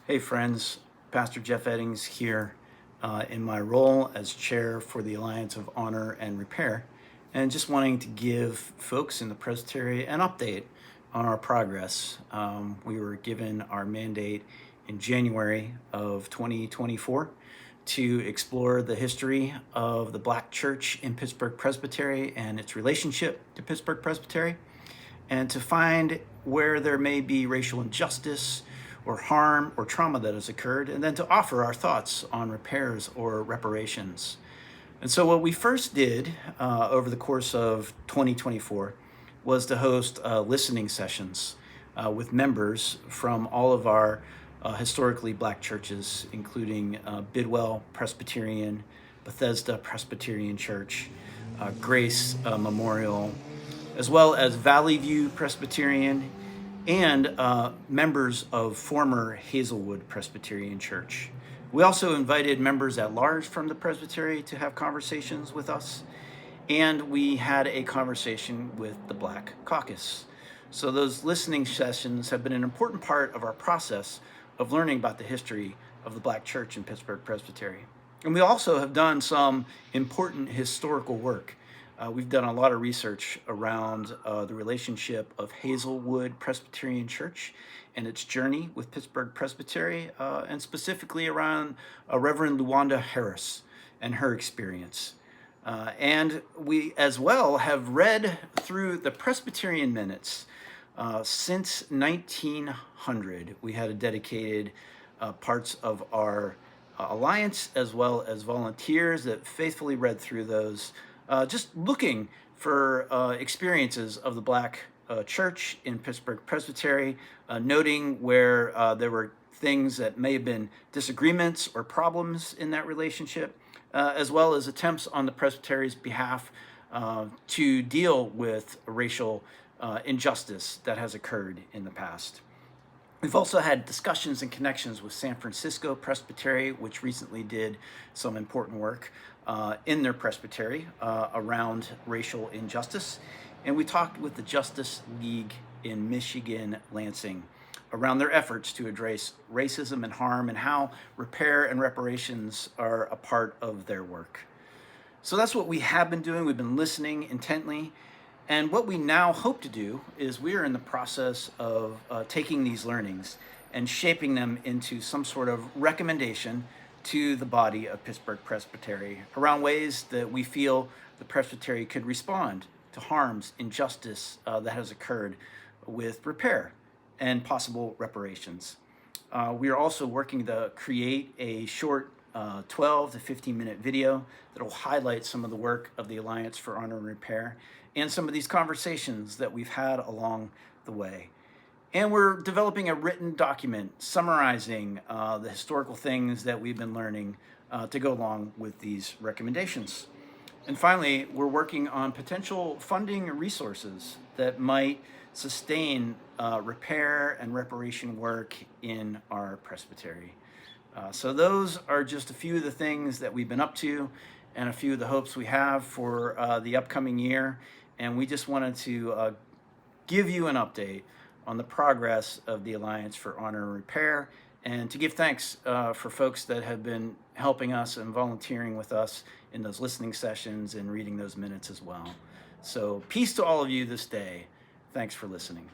Hey friends, Pastor Jeff Eddings here in my role as chair for the Alliance of Honor and Repair, and just wanting to give folks in the Presbytery an update on our progress. We were given our mandate in January of 2024 to explore the history of the Black Church in Pittsburgh Presbytery and its relationship to Pittsburgh Presbytery, and to find where there may be racial injustice or harm or trauma that has occurred, and then to offer our thoughts on repairs or reparations. And so what we first did over the course of 2024 was to host listening sessions with members from all of our historically Black churches, including Bidwell Presbyterian, Bethesda Presbyterian Church, Grace Memorial, as well as Valley View Presbyterian, and members of former Hazelwood Presbyterian Church. We also invited members at large from the Presbytery to have conversations with us, and we had a conversation with the Black Caucus. So those listening sessions have been an important part of our process of learning about the history of the Black Church in Pittsburgh Presbytery. And we also have done some important historical work. We've done a lot of research around the relationship of Hazelwood Presbyterian Church and its journey with Pittsburgh Presbytery, and specifically around Reverend Luanda Harris and her experience. And we as well have read through the Presbyterian minutes since 1900. We had a dedicated parts of our alliance as well as volunteers that faithfully read through those, just looking for experiences of the Black church in Pittsburgh Presbytery, noting where there were things that may have been disagreements or problems in that relationship, as well as attempts on the Presbytery's behalf to deal with racial injustice that has occurred in the past. We've also had discussions and connections with San Francisco Presbytery, which recently did some important work in their presbytery around racial injustice. And we talked with the Justice League in Michigan, Lansing, around their efforts to address racism and harm and how repair and reparations are a part of their work. So that's what we have been doing. We've been listening intently. And what we now hope to do is we are in the process of taking these learnings and shaping them into some sort of recommendation to the body of Pittsburgh Presbytery around ways that we feel the Presbytery could respond to harms, injustice that has occurred with repair and possible reparations. We are also working to create a short 12 to 15-minute video that will highlight some of the work of the Alliance for Honor and Repair and some of these conversations that we've had along the way. And we're developing a written document summarizing the historical things that we've been learning to go along with these recommendations. And finally, we're working on potential funding resources that might sustain repair and reparation work in our presbytery. So those are just a few of the things that we've been up to and a few of the hopes we have for the upcoming year. And we just wanted to give you an update on the progress of the Alliance for Honor and Repair, and to give thanks for folks that have been helping us and volunteering with us in those listening sessions and reading those minutes as well. So peace to all of you this day. Thanks for listening.